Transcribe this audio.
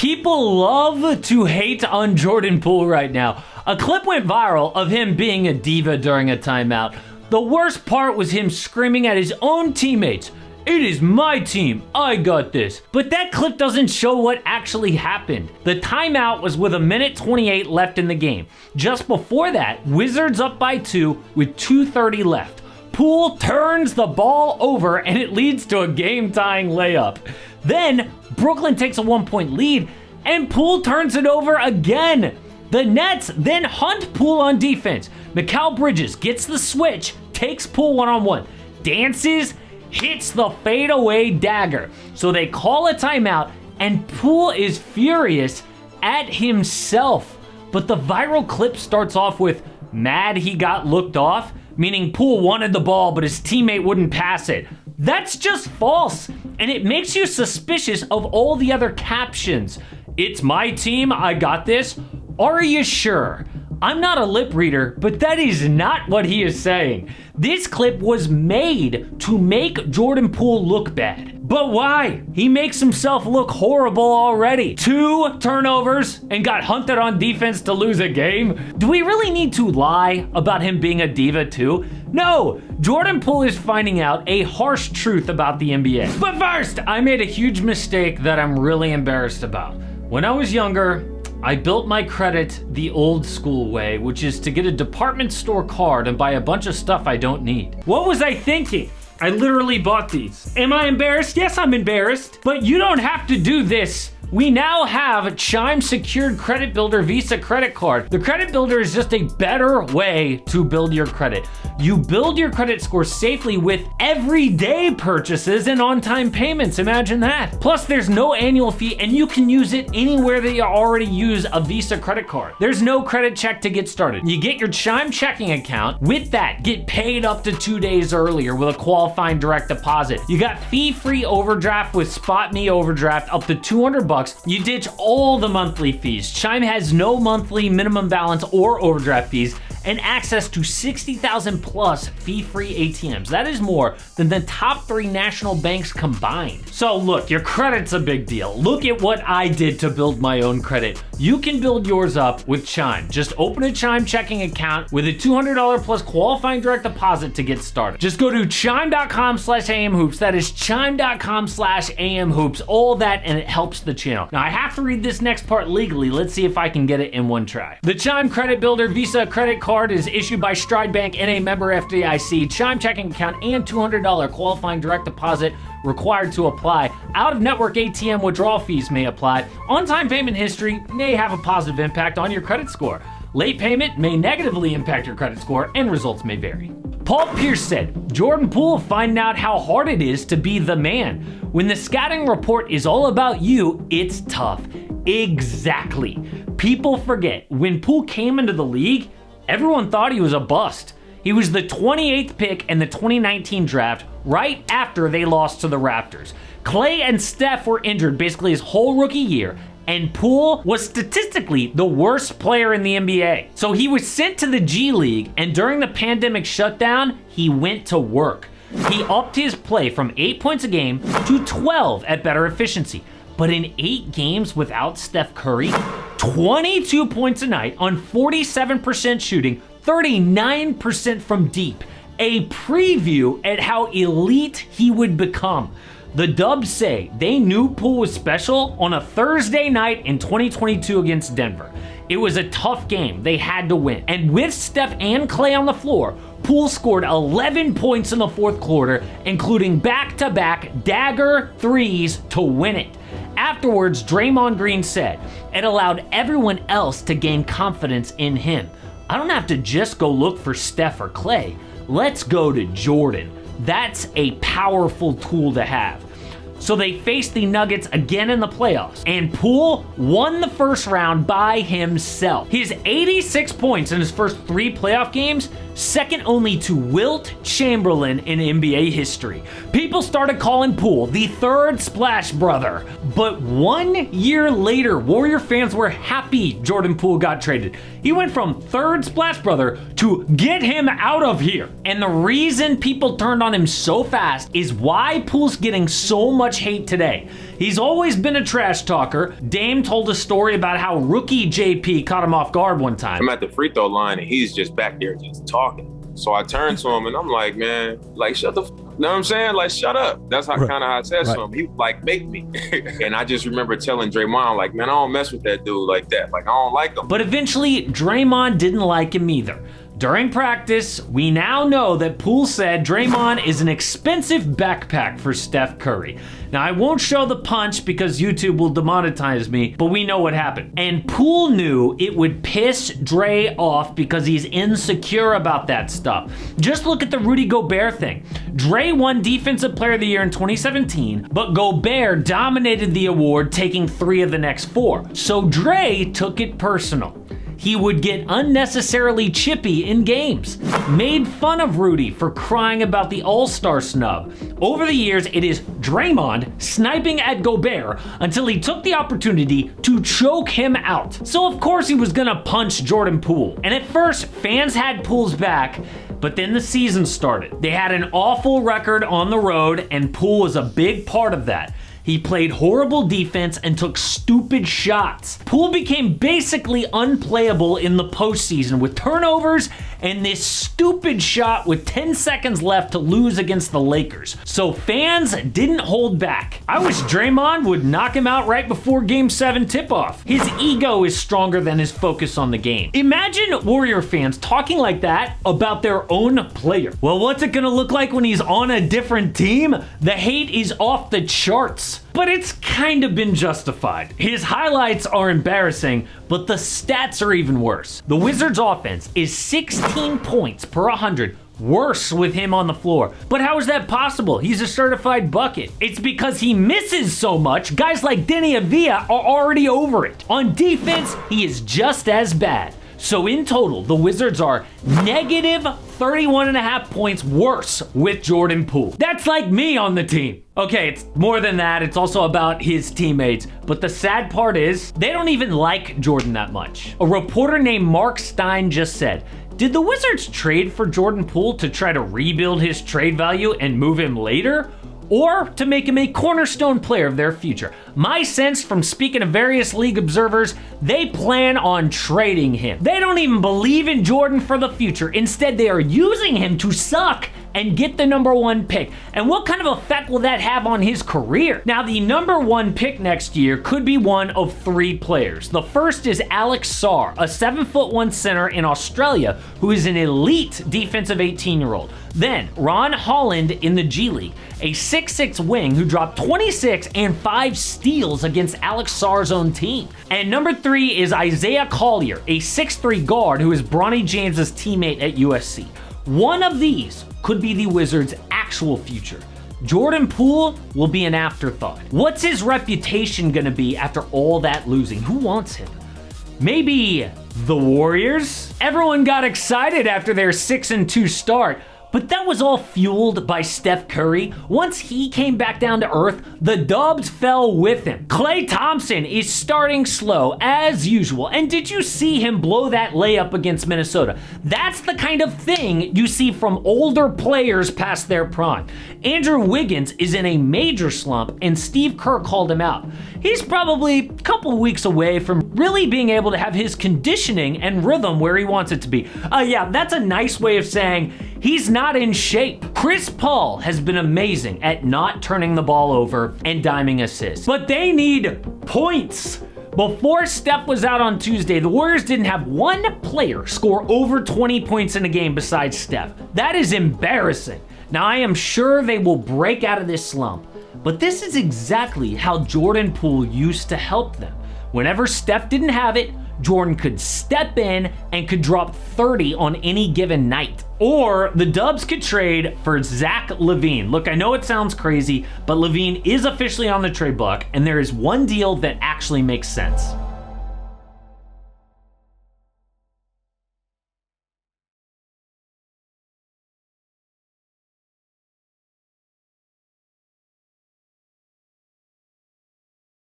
People love to hate on Jordan Poole right now. A clip went viral of him being a diva during a timeout. The worst part was him screaming at his own teammates, "It is my team, I got this." But that clip doesn't show what actually happened. The timeout was with 1:28 left in the game. Just before that, Wizards up by 2 with 2:30 left. Poole turns the ball over and it leads to a game-tying layup. Then, Brooklyn takes a 1-point lead and Poole turns it over again. The Nets then hunt Poole on defense. Mikal Bridges gets the switch, takes Poole one-on-one, dances, hits the fadeaway dagger. So they call a timeout and Poole is furious at himself. But the viral clip starts off with mad he got looked off, meaning Poole wanted the ball but his teammate wouldn't pass it. That's just false, and it makes you suspicious of all the other captions. "It's my team, I got this." Are you sure? I'm not a lip reader, but that is not what he is saying. This clip was made to make Jordan Poole look bad. But why? He makes himself look horrible already. 2 turnovers and got hunted on defense to lose a game. Do we really need to lie about him being a diva too? No, Jordan Poole is finding out a harsh truth about the NBA. But first, I made a huge mistake that I'm really embarrassed about. When I was younger, I built my credit the old school way, which is to get a department store card and buy a bunch of stuff I don't need. What was I thinking? I literally bought these. Am I embarrassed? Yes, I'm embarrassed. But you don't have to do this. We now have a Chime Secured Credit Builder Visa credit card. The credit builder is just a better way to build your credit. You build your credit score safely with everyday purchases and on-time payments. Imagine that. Plus, there's no annual fee and you can use it anywhere that you already use a Visa credit card. There's no credit check to get started. You get your Chime checking account. With that, get paid up to 2 days earlier with a qualifying direct deposit. You got fee-free overdraft with Spot Me Overdraft up to $200. You ditch all the monthly fees. Chime has no monthly minimum balance or overdraft fees and access to 60,000 plus fee-free ATMs. That is more than the top 3 national banks combined. So look, your credit's a big deal. Look at what I did to build my own credit. You can build yours up with Chime. Just open a Chime checking account with a $200 plus qualifying direct deposit to get started. Just go to chime.com/amhoops. That is chime.com/amhoops. All that, and it helps the channel. Now I have to read this next part legally. Let's see if I can get it in one try. The Chime Credit Builder Visa credit card is issued by Stride Bank and a member FDIC. Chime checking account and $200 qualifying direct deposit required to apply. Out-of-network ATM withdrawal fees may apply. On-time payment history may have a positive impact on your credit score. Late payment may negatively impact your credit score and results may vary. Paul Pierce said, Jordan Poole finding out how hard it is to be the man. When the scouting report is all about you, it's tough. Exactly. People forget, when Poole came into the league, everyone thought he was a bust. He was the 28th pick in the 2019 draft, right after they lost to the Raptors. Klay and Steph were injured basically his whole rookie year, and Poole was statistically the worst player in the NBA. So he was sent to the G League, and during the pandemic shutdown, he went to work. He upped his play from 8 points a game to 12 at better efficiency. But in 8 games without Steph Curry, 22 points a night on 47% shooting, 39% from deep. A preview at how elite he would become. The Dubs say they knew Poole was special on a Thursday night in 2022 against Denver. It was a tough game they had to win. And with Steph and Klay on the floor, Poole scored 11 points in the fourth quarter, including back-to-back dagger threes to win it. Afterwards, Draymond Green said, it allowed everyone else to gain confidence in him. I don't have to just go look for Steph or Klay. Let's go to Jordan. That's a powerful tool to have. So they faced the Nuggets again in the playoffs, and Poole won the first round by himself. His 86 points in his first 3 playoff games, second only to Wilt Chamberlain in NBA history. People started calling Poole the third Splash Brother. But 1 year later, Warrior fans were happy Jordan Poole got traded. He went from third Splash Brother to get him out of here. And the reason people turned on him so fast is why Poole's getting so much much hate today. He's always been a trash talker. Dame told a story about how rookie JP caught him off guard one time. I'm at the free throw line and he's just back there just talking. So I turned to him and I'm like, man, like, shut the you know what I'm saying? Like, shut up. That's how kind of how I said to him. He like, make me. And I just remember telling Draymond, like, man, I don't mess with that dude like that. Like, I don't like him. But eventually, Draymond didn't like him either. During practice, we now know that Poole said Draymond is an expensive backpack for Steph Curry. Now, I won't show the punch because YouTube will demonetize me, but we know what happened. And Poole knew it would piss Dre off because he's insecure about that stuff. Just look at the Rudy Gobert thing. Dre won Defensive Player of the Year in 2017, but Gobert dominated the award, taking 3 of the next 4. So Dre took it personal. He would get unnecessarily chippy in games, made fun of Rudy for crying about the All-Star snub. Over the years, it is Draymond sniping at Gobert until he took the opportunity to choke him out. So of course he was gonna punch Jordan Poole. And at first, fans had Poole's back, but then the season started. They had an awful record on the road, and Poole was a big part of that. He played horrible defense and took stupid shots. Poole became basically unplayable in the postseason with turnovers and this stupid shot with 10 seconds left to lose against the Lakers. So fans didn't hold back. I wish Draymond would knock him out right before Game 7 tip-off. His ego is stronger than his focus on the game. Imagine Warrior fans talking like that about their own player. Well, what's it gonna look like when he's on a different team? The hate is off the charts. But it's kind of been justified. His highlights are embarrassing, but the stats are even worse. The Wizards' offense is 16 points per 100, worse with him on the floor. But how is that possible? He's a certified bucket. It's because he misses so much, guys like Denny Avila are already over it. On defense, he is just as bad. So in total, the Wizards are negative 31.5 points worse with Jordan Poole. That's like me on the team. Okay, it's more than that. It's also about his teammates. But the sad part is, they don't even like Jordan that much. A reporter named Mark Stein just said, did the Wizards trade for Jordan Poole to try to rebuild his trade value and move him later? Or to make him a cornerstone player of their future? My sense from speaking to various league observers, they plan on trading him. They don't even believe in Jordan for the future. Instead, they are using him to suck and get the '1 pick. And what kind of effect will that have on his career? Now, the '1 pick next year could be one of 3 players. The first is Alex Sarr, a 7'1" center in Australia who is an elite defensive 18-year-old. Then, Ron Holland in the G League, a 6'6" wing who dropped 26 and 5 steals against Alex Sarr's own team. And number 3 is Isaiah Collier, a 6'3" guard who is Bronny James's teammate at USC. One of these could be the Wizards' actual future. Jordan Poole will be an afterthought. What's his reputation gonna be after all that losing? Who wants him? Maybe the Warriors? Everyone got excited after their 6-2 start, but that was all fueled by Steph Curry. Once he came back down to earth, the Dubs fell with him. Klay Thompson is starting slow, as usual. And did you see him blow that layup against Minnesota? That's the kind of thing you see from older players past their prime. Andrew Wiggins is in a major slump, and Steve Kerr called him out. He's probably a couple weeks away from really being able to have his conditioning and rhythm where he wants it to be. Yeah, that's a nice way of saying he's not in shape. Chris Paul has been amazing at not turning the ball over and diming assists. But they need points. Before Steph was out on Tuesday, the Warriors didn't have one player score over 20 points in a game besides Steph. That is embarrassing. Now, I am sure they will break out of this slump, but this is exactly how Jordan Poole used to help them. Whenever Steph didn't have it, Jordan could step in and could drop 30 on any given night. Or the Dubs could trade for Zach LaVine. Look, I know it sounds crazy, but LaVine is officially on the trade block, and there is one deal that actually makes sense.